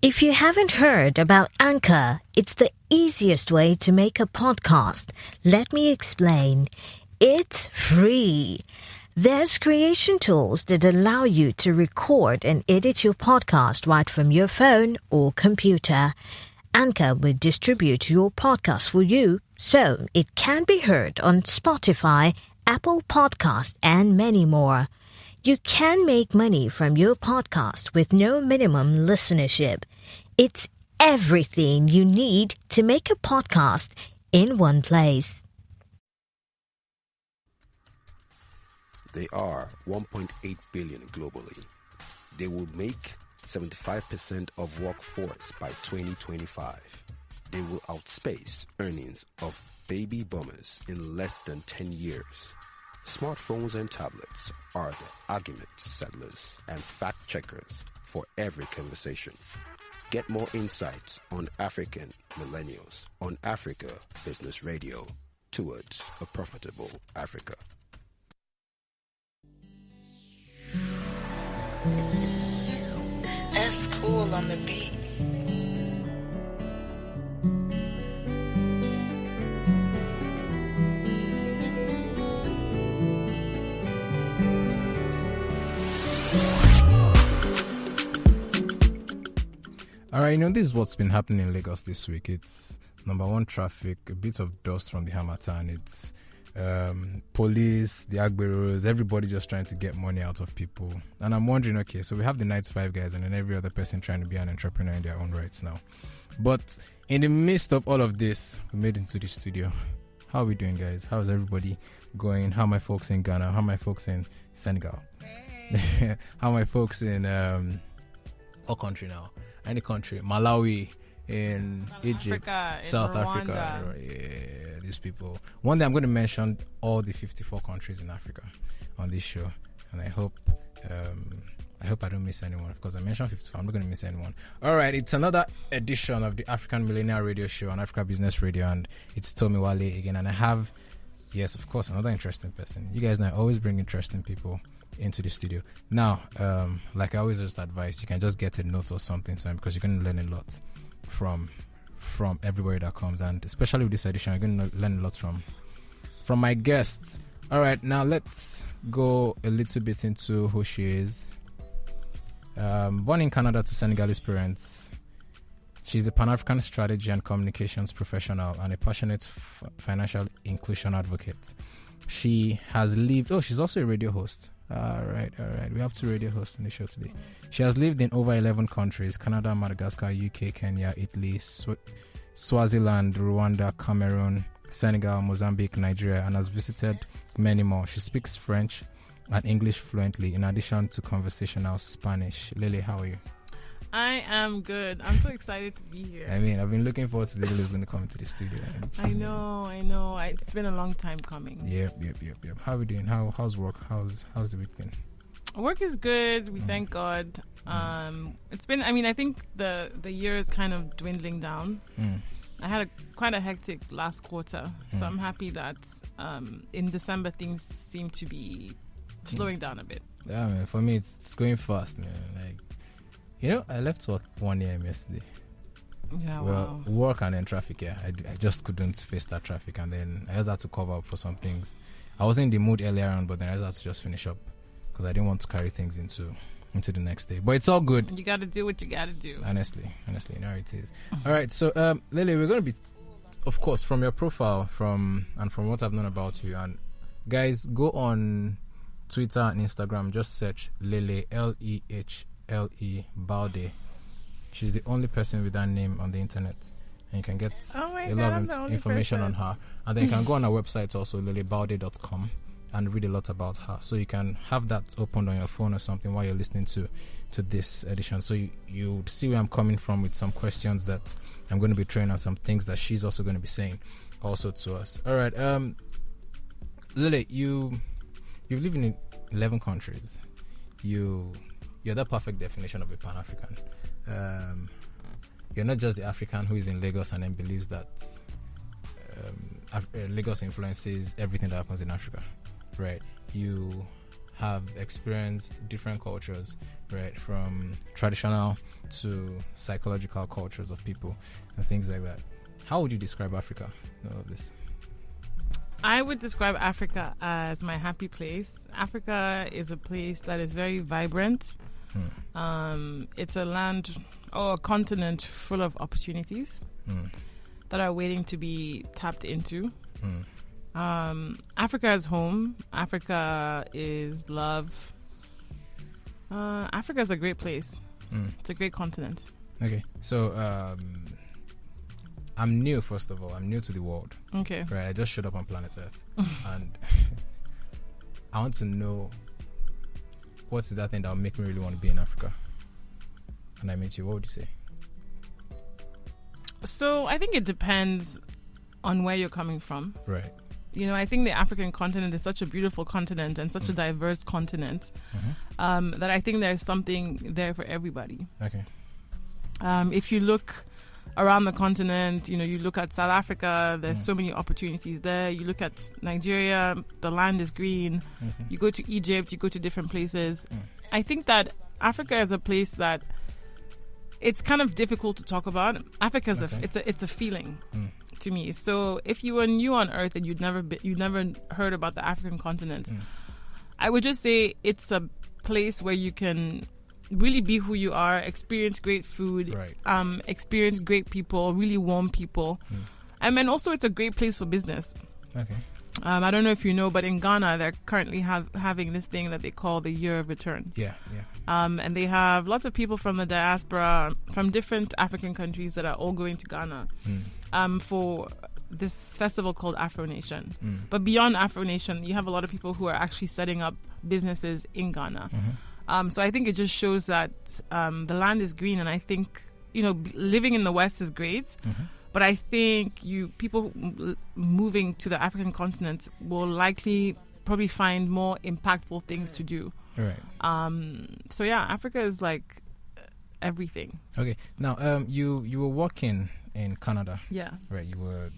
If you haven't heard about Anchor, it's the easiest way to make a podcast. Let me explain. It's free. There's creation tools that allow you to record and edit your podcast right from your phone or computer. Anchor will distribute your podcast for you so it can be heard on Spotify, Apple Podcasts, and many more. You can make money from your podcast with no minimum listenership. It's everything you need to make a podcast in one place. They are 1.8 billion globally. They will make 75% of workforce by 2025. They will outspace earnings of baby boomers in less than 10 years. Smartphones and tablets are the argument settlers and fact checkers for every conversation. Get more insights on African millennials on Africa Business Radio towards a profitable Africa. S Cool on the beat. All right, this is what's been happening in Lagos this week. It's number one, traffic, a bit of dust from the Harmattan. It's police, the Agberos, everybody just trying to get money out of people. And I'm wondering, okay, so we have the 9-to-5 guys and then every other person trying to be an entrepreneur in their own rights now. But in the midst of all of this, we made it into the studio. How are we doing, guys? How's everybody going? How are my folks in Ghana? How are my folks in Senegal? Hey. How are my folks in what country now? Any country, Malawi, in Egypt, South Africa. Yeah, these people. One day I'm going to mention all the 54 countries in Africa on this show, and I hope I don't miss anyone, because I mentioned 54. I'm not going to miss anyone. All right, it's another edition of the African Millennial Radio Show on Africa Business Radio, and it's Tomi Wale again, and I have, yes, of course, another interesting person. You guys know I always bring interesting people into the studio. Now, like I always just advise, you can just get a note or something, because you're going to learn a lot from everywhere that comes, and especially with this edition, you're going to learn a lot from my guests. All right, now let's go a little bit into who she is. Born in Canada to Senegalese parents, she's a Pan-African strategy and communications professional and a passionate financial inclusion advocate. She has lived... she's also a radio host. All right. We have 2 radio hosts in the show today. She has lived in over 11 countries: Canada, Madagascar, UK, Kenya, Italy, Swaziland, Rwanda, Cameroun, Senegal, Mozambique, Nigeria, and has visited many more. She speaks French and English fluently, in addition to conversational Spanish. Lehlé, how are you? I am good. I'm so excited to be here. I mean, I've been looking forward to the day when they come into the studio. I know. It's been a long time coming. Yep. How are we doing? How's work? How's the week been? Work is good. We thank God. It's been. I think the year is kind of dwindling down. I had quite a hectic last quarter, so I'm happy that in December things seem to be slowing down a bit. Yeah, man. For me, it's going fast, man. I left work 1 a.m. yesterday. Yeah, well, wow. Work and then traffic, yeah. I just couldn't face that traffic, and then I just had to cover up for some things. I wasn't in the mood earlier on, but then I just had to just finish up because I didn't want to carry things into the next day. But it's all good. You got to do what you got to do. Honestly, it is. All right, so Lehlé, we're going to be, of course, from your profile, from what I've known about you, and guys, go on Twitter and Instagram, just search Lehlé, Lehlé Baldé. She's the only person with that name on the internet, and you can get a lot of information on her. And then you can go on our website also, lehlébalde.com, and read a lot about her. So you can have that opened on your phone or something while you're listening to this edition. So you see where I'm coming from with some questions that I'm going to be throwing, and some things that she's also going to be saying also to us. All right, Lehlé, you've lived in 11 countries. You're the perfect definition of a Pan-African. You're not just the African who is in Lagos and then believes that Lagos influences everything that happens in Africa, right? You have experienced different cultures, right, from traditional to psychological cultures of people and things like that. How would you describe Africa in all of this? I would describe Africa as my happy place. Africa is a place that is very vibrant. It's a land or a continent full of opportunities that are waiting to be tapped into. Africa is home. Africa is love. Africa is a great place. It's a great continent. Okay, so I'm new, first of all. I'm new to the world. Okay. Right, I just showed up on planet Earth. And I want to know, what's that thing that will make me really want to be in Africa? And I meet you, what would you say? So I think it depends on where you're coming from. Right. You know, I think the African continent is such a beautiful continent and such a diverse continent that I think there's something there for everybody. Okay. If you look around the continent, you know, you look at South Africa, there's so many opportunities there. You look at Nigeria, the land is green. You go to Egypt, you go to different places. I think that Africa is a place that it's kind of difficult to talk about. Africa is it's a feeling to me. So if you were new on Earth and you'd never heard about the African continent, I would just say it's a place where you can really be who you are, experience great food, experience great people, really warm people. And then also it's a great place for business. Okay. I don't know if you know, but in Ghana, they're currently having this thing that they call the Year of Return. Yeah. And they have lots of people from the diaspora, from different African countries that are all going to Ghana for this festival called Afro Nation. But beyond Afro Nation, you have a lot of people who are actually setting up businesses in Ghana. So I think it just shows that the land is green, and I think, you know, living in the West is great. But I think people moving to the African continent will likely probably find more impactful things to do. Right. So yeah, Africa is like everything. Okay. Now, you were working in Canada. Yeah. Right. You were.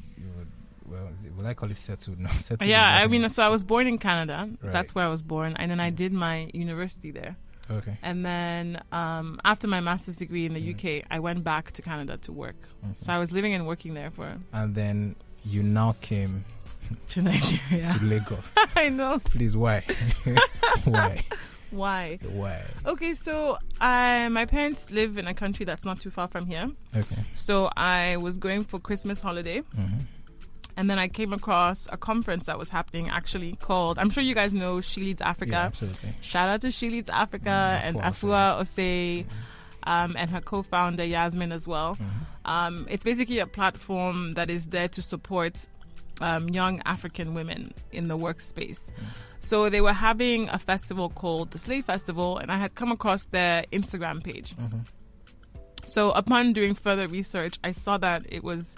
Well, will I call it settled? No, settled. Yeah. I mean, so I was born in Canada. Right. That's where I was born, and then I did my university there. Okay. And then after my master's degree in the UK, I went back to Canada to work. So I was living and working there for. And then you now came to Nigeria, to Lagos. I know. Please, why? Why? Why? Okay, so my parents live in a country that's not too far from here. Okay. So I was going for Christmas holiday. And then I came across a conference that was happening, actually, called, I'm sure you guys know She Leads Africa. Yeah, absolutely. Shout out to She Leads Africa and Afua Osei and her co-founder Yasmin as well. It's basically a platform that is there to support young African women in the workspace. So they were having a festival called the Slave Festival, and I had come across their Instagram page. So upon doing further research, I saw that it was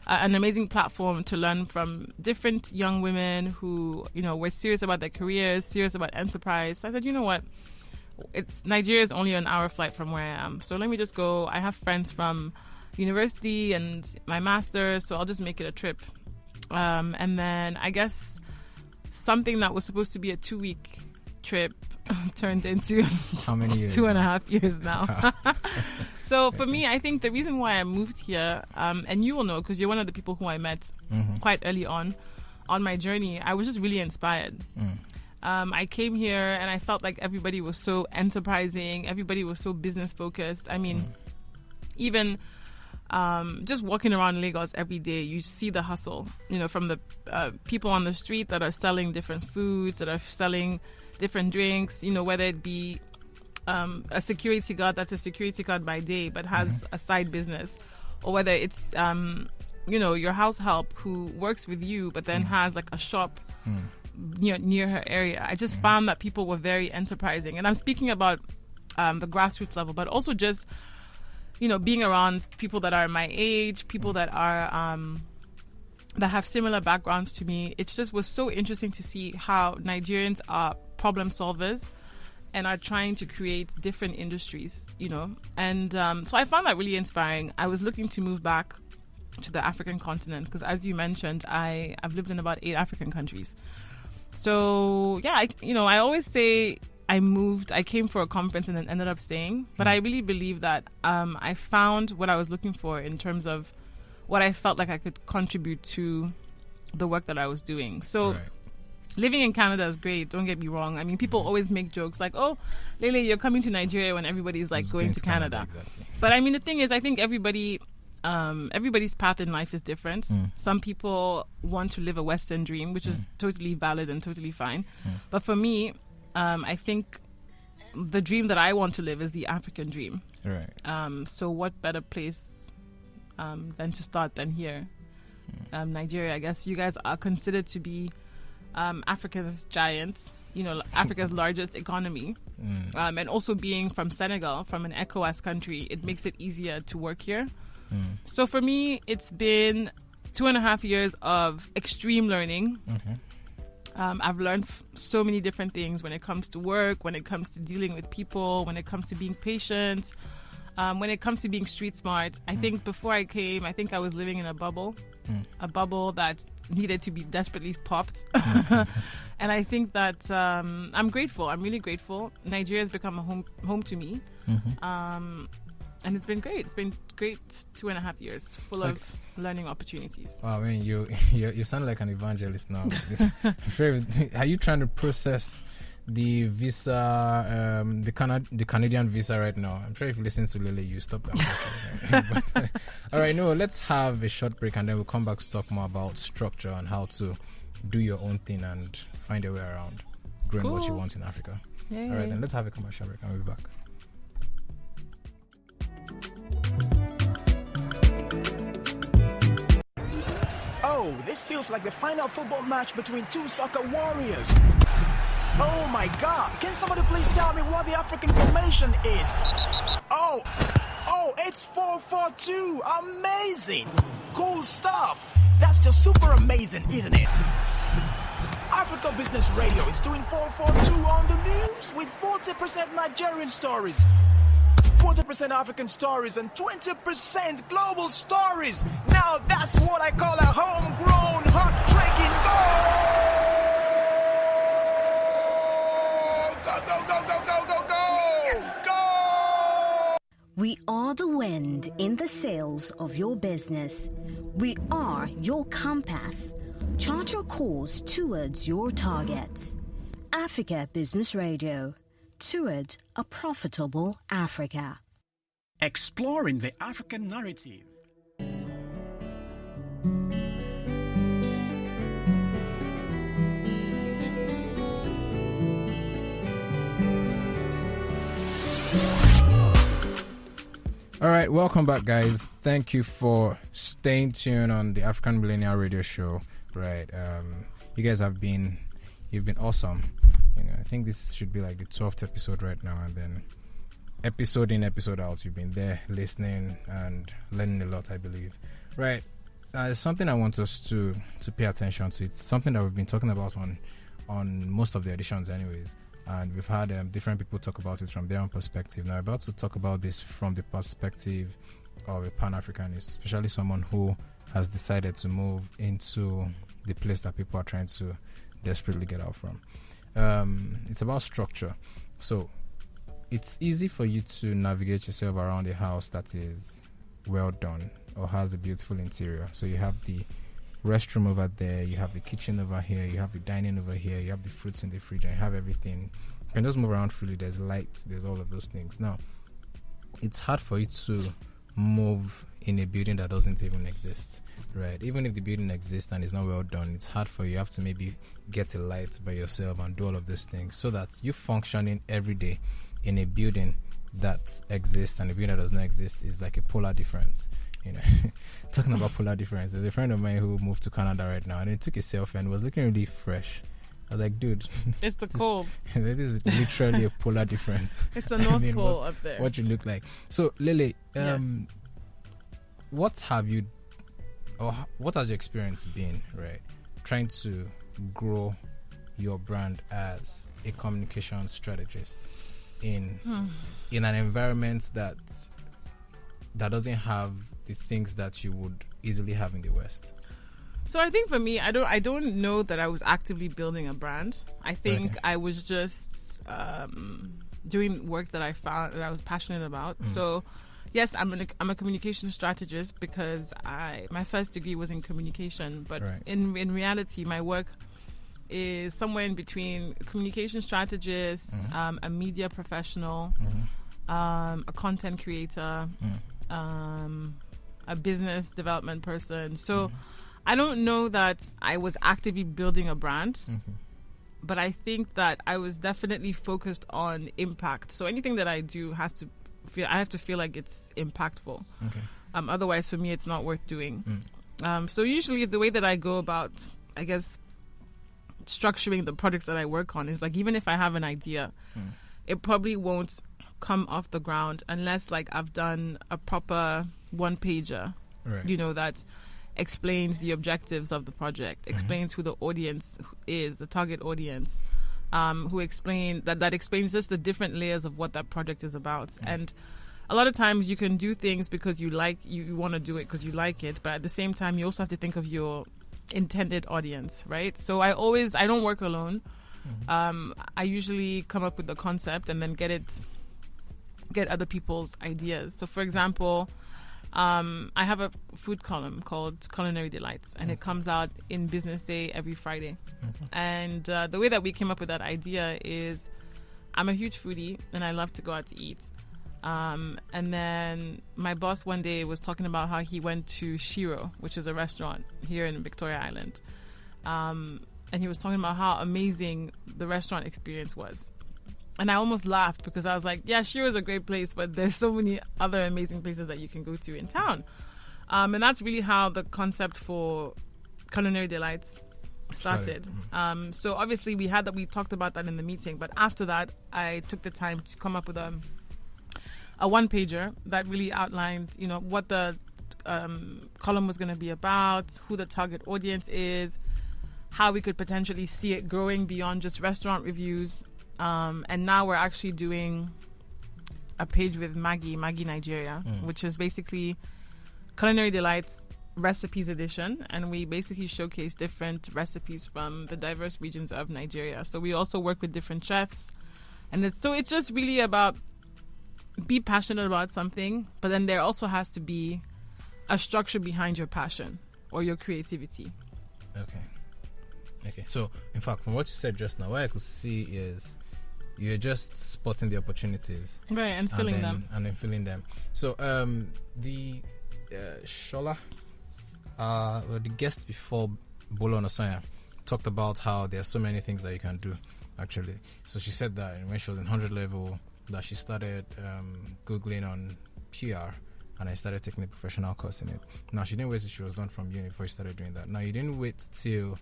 an amazing platform to learn from different young women who, you know, were serious about their careers, serious about enterprise. So I said, you know what? Nigeria is only an hour flight from where I am. So let me just go. I have friends from university and my master's, so I'll just make it a trip. And then I guess something that was supposed to be a 2-week trip turned into how many years? 2.5 years now. So for me, I think the reason why I moved here, and you will know because you're one of the people who I met quite early on my journey, I was just really inspired. I came here and I felt like everybody was so enterprising, everybody was so business focused. I mean, even just walking around Lagos every day, you see the hustle, you know, from the people on the street that are selling different foods, that are selling different drinks, you know, whether it be a security guard that's a security guard by day but has a side business, or whether it's you know, your house help who works with you but then has like a shop near her area. I just found that people were very enterprising, and I'm speaking about the grassroots level, but also just, you know, being around people that are my age, people that are that have similar backgrounds to me. It just was so interesting to see how Nigerians are problem solvers and are trying to create different industries, you know. And so I found that really inspiring. I was looking to move back to the African continent because, as you mentioned, I've lived in about 8 African countries. So yeah, I always say I came for a conference and then ended up staying. But I really believe that I found what I was looking for in terms of what I felt like I could contribute to the work that I was doing. So living in Canada is great, don't get me wrong. I mean, people always make jokes like, oh, Lehlé, you're coming to Nigeria when everybody's like going to Canada. Exactly. But I mean, the thing is, I think everybody's path in life is different. Some people want to live a Western dream, which is totally valid and totally fine. But for me, I think the dream that I want to live is the African dream. Right. So what better place than to start than here? Nigeria, I guess you guys are considered to be Africa's giant, Africa's largest economy. And also being from Senegal, from an ECOWAS country, it makes it easier to work here. So for me, it's been 2.5 years of extreme learning. I've learned so many different things when it comes to work, when it comes to dealing with people, when it comes to being patient, when it comes to being street smart. I think before I came, I think I was living in a bubble that needed to be desperately popped. And I think that I'm grateful. I'm really grateful. Nigeria has become a home to me. And it's been great. It's been great 2.5 years full of learning opportunities. Wow, I mean, you sound like an evangelist now. Are you trying to process the visa, the Canadian visa right now? I'm sure if you listen to Lehlé, you stop that process. All right, let's have a short break and then we'll come back to talk more about structure and how to do your own thing and find your way around growing what you want in Africa. Yay. All right, then let's have a commercial break and we'll be back. Oh, this feels like the final football match between two soccer warriors. Oh my God, can somebody please tell me what the African formation is? Oh, it's 4-4-2. Amazing. Cool stuff. That's just super amazing, isn't it? Africa Business Radio is doing 4-4-2 on the news with 40% Nigerian stories, 40% African stories, and 20% global stories. Now that's what I call a homegrown, heart-breaking goal! Go! Yes, go! We are the wind in the sails of your business. We are your compass. Chart your course towards your targets. Africa Business Radio. Toward a profitable Africa. Exploring the African narrative. All right, welcome back, guys. Thank you for staying tuned on the African Millennial Radio Show. Right, you guys you've been awesome. I think this should be like the 12th episode right now, and then episode in, episode out, you've been there listening and learning a lot, I believe. Right, it's something I want us to pay attention to. It's something that we've been talking about on most of the editions anyways, and we've had different people talk about it from their own perspective. Now, I'm about to talk about this from the perspective of a Pan-Africanist, especially someone who has decided to move into the place that people are trying to desperately get out from. It's about structure. So it's easy for you to navigate yourself around a house that is well done or has a beautiful interior. So you have the restroom over there, you have the kitchen over here, you have the dining over here, you have the fruits in the fridge, and you have everything. You can just move around freely. There's lights, there's all of those things. Now, it's hard for you to move in a building that doesn't even exist, right? Even if the building exists and is not well done, it's hard for you. You have to maybe get a light by yourself and do all of these things so that you functioning every day in a building that exists and a building that does not exist is like a polar difference. Talking about polar difference, there's a friend of mine who moved to Canada right now and he took a selfie and was looking really fresh. I was like, dude, it's the cold. This is literally a polar difference. It's the North Pole up there. What you look like. So, Lehlé, Yes. what has your experience been, right, trying to grow your brand as a communication strategist in an environment that doesn't have the things that you would easily have in the West? So I think for me, I don't know that I was actively building a brand. I think I was just doing work that I found that I was passionate about. So yes, I'm a communication strategist because my first degree was in communication, but in reality, my work is somewhere in between communication strategist, a media professional, a content creator, a business development person. So I don't know that I was actively building a brand, but I think that I was definitely focused on impact. So anything that I do I have to feel like it's impactful. Otherwise, for me, it's not worth doing. So usually the way that I go about, I guess, structuring the projects that I work on is like, even if I have an idea, it probably won't come off the ground unless like I've done a proper one-pager, that explains the objectives of the project, explains who the audience is, the target audience, who explain that explains just the different layers of what that project is about. And a lot of times you can do things because you want to do it because you like it, but at the same time you also have to think of your intended audience, right? So I don't work alone. I usually come up with the concept and then get other people's ideas. So for example, I have a food column called Culinary Delights, and it comes out in Business Day every Friday. And the way that we came up with that idea is I'm a huge foodie and I love to go out to eat. And then my boss one day was talking about how he went to Shiro, which is a restaurant here in Victoria Island. And he was talking about how amazing the restaurant experience was. And I almost laughed because I was like, yeah, Shiro's a great place, but there's so many other amazing places that you can go to in town. And that's really how the concept for Culinary Delights started. So obviously we talked about that in the meeting, but after that, I took the time to come up with a one-pager that really outlined, what the column was going to be about, who the target audience is, how we could potentially see it growing beyond just restaurant reviews. And now we're actually doing a page with Maggie Nigeria, which is basically Culinary Delights Recipes Edition. And we basically showcase different recipes from the diverse regions of Nigeria. So we also work with different chefs. And it's just really about be passionate about something, but then there also has to be a structure behind your passion or your creativity. Okay. So, in fact, from what you said just now, what I could see is you're just spotting the opportunities, right, and filling them. So, the Shola, the guest before Bolo Nosanya, talked about how there are so many things that you can do. Actually, so she said that when she was in 100 level, that she started Googling on PR, and I started taking a professional course in it. Now, she didn't wait till she was done from uni before she started doing that. Now, you didn't wait till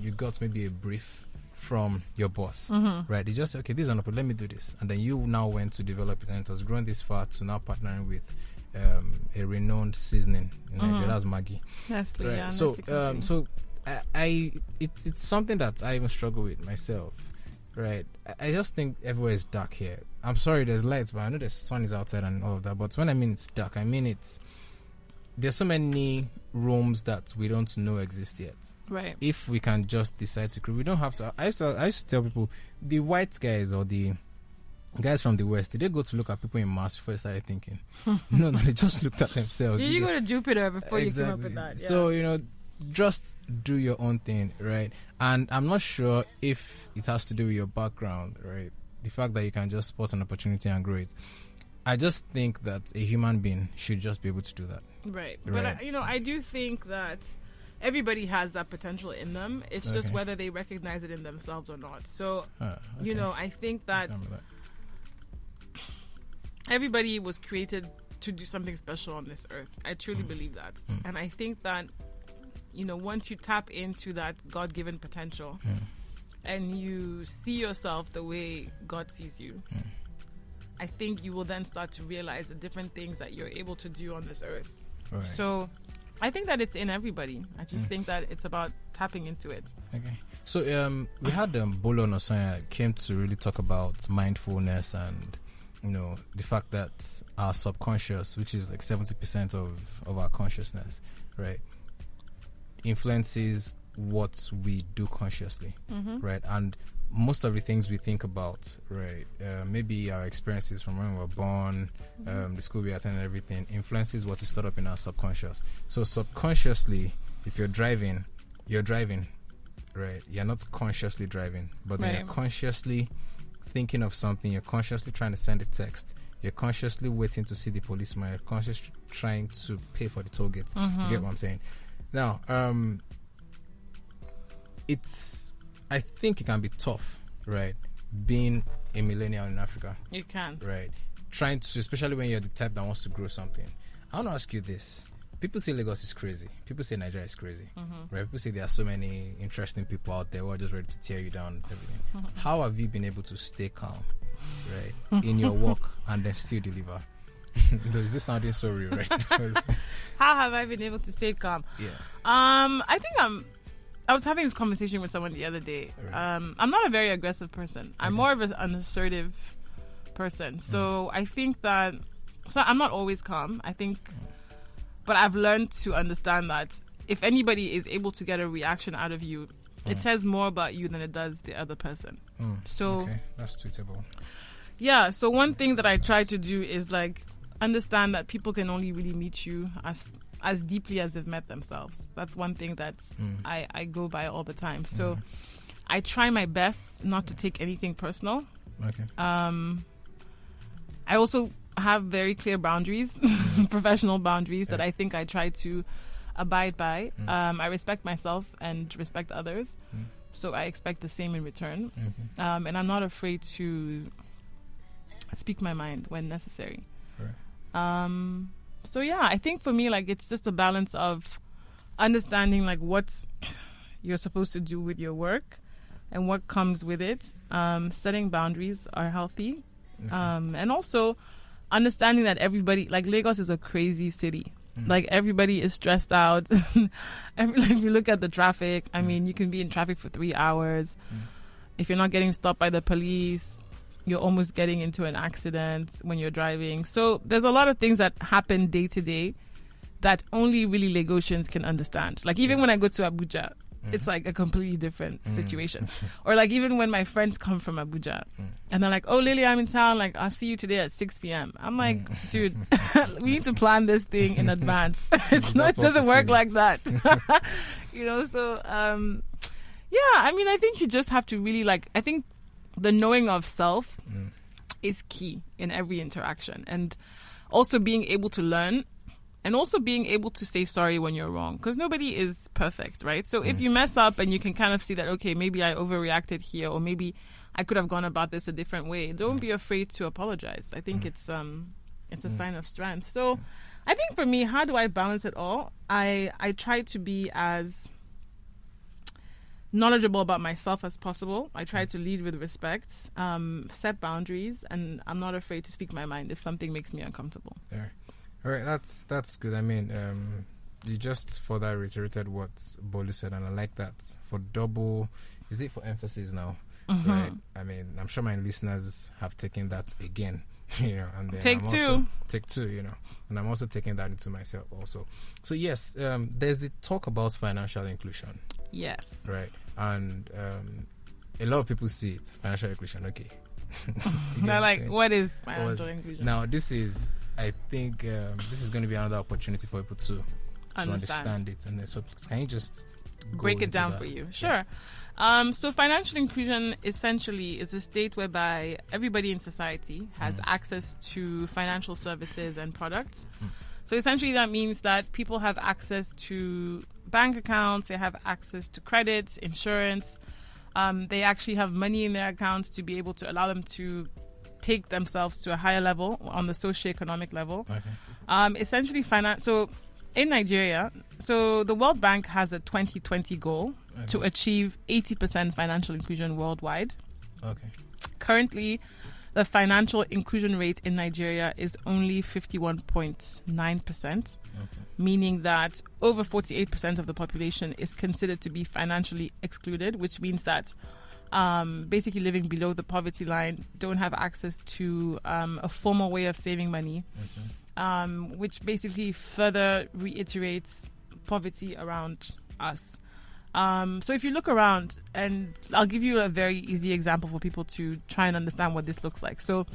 you got maybe a brief from your boss, right? You just said, okay, this is an opportunity, let me do this. And then you now went to develop it, and it has grown this far to now partnering with a renowned seasoning in Nigeria. That's Maggi. Nestle, right? Yeah. So it's something that I even struggle with myself. Right, I just think everywhere is dark here. I'm sorry, there's lights, but I know the sun is outside and all of that. But when I mean it's dark, I mean there's so many rooms that we don't know exist yet. Right. If we can just decide to create, we don't have to. I used to tell people, the white guys or the guys from the West, did they go to look at people in Mars before they started thinking? No, they just looked at themselves. Did you go to Jupiter before you came up with that? Yeah. So just do your own thing, right? And I'm not sure if it has to do with your background, right? The fact that you can just spot an opportunity and grow it. I just think that a human being should just be able to do that. Right. But, I do think that everybody has that potential in them. It's just whether they recognize it in themselves or not. So, I think that everybody was created to do something special on this earth. I truly believe that. And I think that once you tap into that God-given potential and you see yourself the way God sees you, I think you will then start to realize the different things that you're able to do on this earth. Right. So I think that it's in everybody. I just think that it's about tapping into it. Okay. So we had Bolo Nosanya came to really talk about mindfulness and the fact that our subconscious, which is like 70% of our consciousness, right? influences what we do consciously, right? And most of the things we think about, right, maybe our experiences from when we were born, the school we attended, everything influences what is stored up in our subconscious. So subconsciously, if you're driving, right? You're not consciously driving, but then you're consciously thinking of something. You're consciously trying to send a text. You're consciously waiting to see the policeman. You're consciously trying to pay for the toll gate. You get what I'm saying? Now, I think it can be tough, right? Being a millennial in Africa. You can. Right. Trying to, especially when you're the type that wants to grow something. I want to ask you this. People say Lagos is crazy. People say Nigeria is crazy. Right? People say there are so many interesting people out there who are just ready to tear you down and everything. How have you been able to stay calm, right, in your work and then still deliver? Is this sounding so real, right? How have I been able to stay calm? Yeah. I think I was having this conversation with someone the other day. Right. I'm not a very aggressive person. I'm more of an assertive person. So I think that... So I'm not always calm, I think... But I've learned to understand that if anybody is able to get a reaction out of you, it says more about you than it does the other person. So okay, that's tweetable. Yeah, so one thing that I try to do is like understand that people can only really meet you as deeply as they've met themselves. That's one thing that I go by all the time. So I try my best not to take anything personal. Okay. I also have very clear boundaries, professional boundaries that I think I try to abide by. I respect myself and respect others. So I expect the same in return. And I'm not afraid to speak my mind when necessary. So yeah, I think for me, like, it's just a balance of understanding like what you're supposed to do with your work and what comes with it. Setting boundaries are healthy. And also understanding that everybody, like, Lagos is a crazy city. Like, everybody is stressed out. If you look at the traffic, I mean, you can be in traffic for 3 hours. If you're not getting stopped by the police, you're almost getting into an accident when you're driving. So there's a lot of things that happen day to day that only really Lagosians can understand. Like, even when I go to Abuja, it's like a completely different situation. Or like even when my friends come from Abuja and they're like, oh, Lehlé, I'm in town, like, I'll see you today at 6 p.m. I'm like, dude, we need to plan this thing in advance. It doesn't work like that. So yeah, I mean, I think you just have to really, like, I think the knowing of self is key in every interaction, and also being able to learn. And also being able to say sorry when you're wrong, because nobody is perfect, right? So if you mess up and you can kind of see that, okay, maybe I overreacted here, or maybe I could have gone about this a different way, don't be afraid to apologize. I think it's a sign of strength. So I think for me, how do I balance it all? I try to be as knowledgeable about myself as possible. I try to lead with respect, set boundaries, and I'm not afraid to speak my mind if something makes me uncomfortable. Yeah. All right, that's good. I mean, you just further reiterated what Bolu said, and I like that. For double, is it for emphasis now? Right. I mean, I'm sure my listeners have taken that again, and then take two, and I'm also taking that into myself also. So yes, there's the talk about financial inclusion. Yes. Right, and a lot of people see it, financial inclusion. Okay. They're like, what is financial inclusion? Now, this is. I think this is going to be another opportunity for people to understand it. And then, so can you just break it down for you? Sure. So financial inclusion essentially is a state whereby everybody in society has access to financial services and products. So essentially that means that people have access to bank accounts, they have access to credit, insurance. They actually have money in their accounts to be able to allow them to take themselves to a higher level on the socioeconomic level. Okay. Essentially, so in Nigeria, so the World Bank has a 2020 goal to achieve 80% financial inclusion worldwide. Okay. Currently, the financial inclusion rate in Nigeria is only 51.9%, meaning that over 48% of the population is considered to be financially excluded, which means that basically living below the poverty line, don't have access to a formal way of saving money, which basically further reiterates poverty around us. So if you look around, and I'll give you a very easy example for people to try and understand what this looks like. So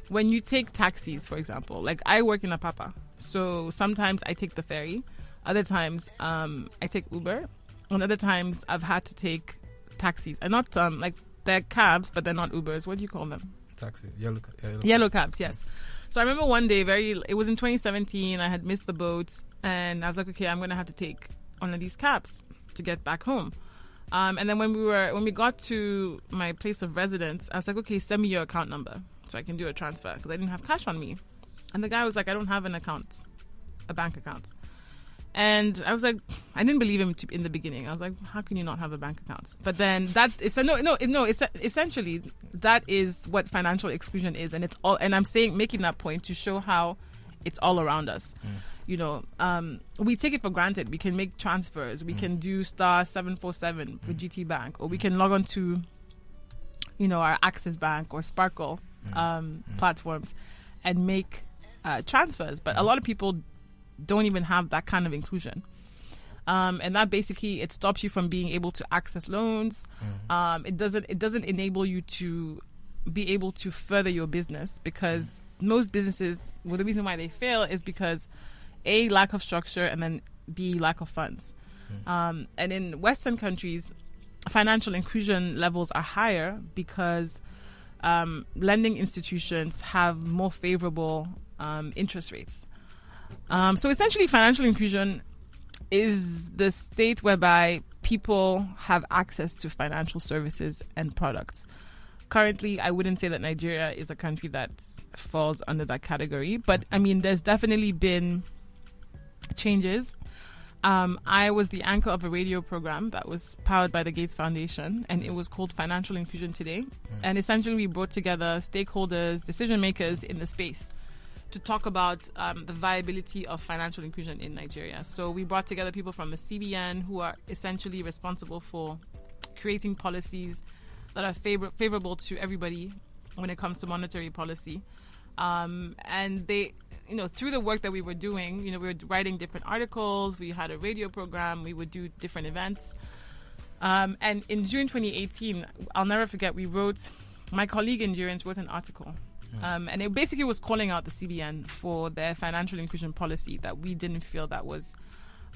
when you take taxis, for example, like I work in Apapa, so sometimes I take the ferry, other times I take Uber, and other times I've had to take taxis. And not like they're cabs, but they're not Ubers. What do you call them? Taxi, yellow cabs, yes. So I remember one day, it was in 2017, I had missed the boat, and I was like, okay, I'm going to have to take one of these cabs to get back home. And then when we got to my place of residence, I was like, okay, send me your account number so I can do a transfer, because I didn't have cash on me. And the guy was like, I don't have a bank account. And I was like, I didn't believe him in the beginning. I was like, how can you not have a bank account? But then essentially that is what financial exclusion is, and it's all. And I'm making that point to show how it's all around us. You know, we take it for granted. We can make transfers. We can do *747 with GT Bank, or we can log on to, you know, our Access Bank or Sparkle platforms and make transfers. But a lot of people don't even have that kind of inclusion. And that basically, it stops you from being able to access loans. It doesn't enable you to be able to further your business, because most businesses, well, the reason why they fail is because A, lack of structure, and then B, lack of funds. And in Western countries, financial inclusion levels are higher because lending institutions have more favorable interest rates. So essentially, financial inclusion is the state whereby people have access to financial services and products. Currently, I wouldn't say that Nigeria is a country that falls under that category, but I mean, there's definitely been changes. I was the anchor of a radio program that was powered by the Gates Foundation, and it was called Financial Inclusion Today. And essentially, we brought together stakeholders, decision makers in the space to talk about the viability of financial inclusion in Nigeria. So we brought together people from the CBN, who are essentially responsible for creating policies that are favorable to everybody when it comes to monetary policy. And they, you know, through the work that we were doing, you know, we were writing different articles, we had a radio program, we would do different events. And in June 2018, I'll never forget, my colleague Endurance wrote an article. And it basically was calling out the CBN for their financial inclusion policy that we didn't feel that was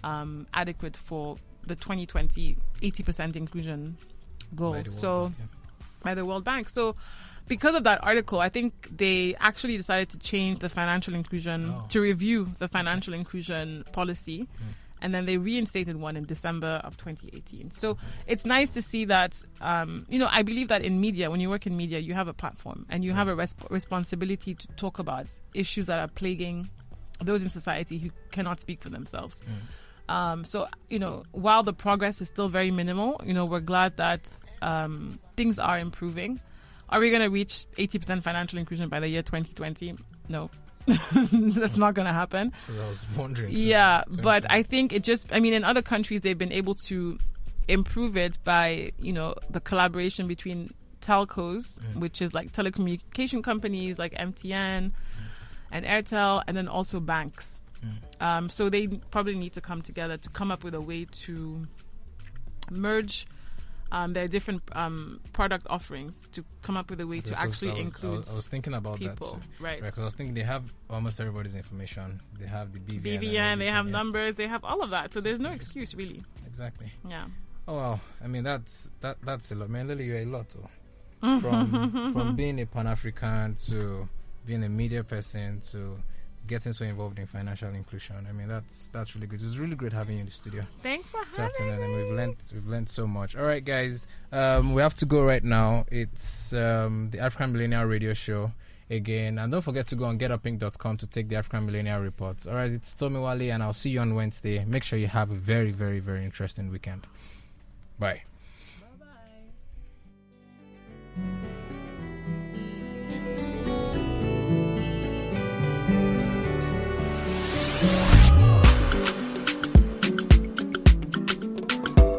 adequate for the 2020 80% inclusion goal. By the World Bank. So because of that article, I think they actually decided to change the financial inclusion, to review the financial inclusion policy. And then they reinstated one in December of 2018. So it's nice to see that, you know, I believe that in media, when you work in media, you have a platform and you have a responsibility to talk about issues that are plaguing those in society who cannot speak for themselves. So, you know, while the progress is still very minimal, you know, we're glad that things are improving. Are we going to reach 80% financial inclusion by the year 2020? No. That's not going to happen. I was wondering. Yeah, but I think in other countries, they've been able to improve it by, you know, the collaboration between telcos, which is like telecommunication companies like MTN and Airtel, and then also banks. So they probably need to come together to come up with a way to merge their different product offerings to come up with a way to actually include I was thinking about people. That too. Right. Because I was thinking they have almost everybody's information. They have the BVN, they have numbers, they have all of that. So there's no excuse, really. Exactly. Yeah. Oh, well, I mean, that's a lot. Man, Lehlé, you're a lot, too. From being a Pan-African to being a media person to getting so involved in financial inclusion. I mean, that's really good. It's really great having you in the studio. Thanks for having me. And we've learned so much. All right, guys, we have to go right now. It's the African Millennial Radio Show again, and don't forget to go on getupinc.com to take the African Millennial Report. All right, it's Tomi Wale, and I'll see you on Wednesday. Make sure you have a very, very, very interesting weekend. Bye.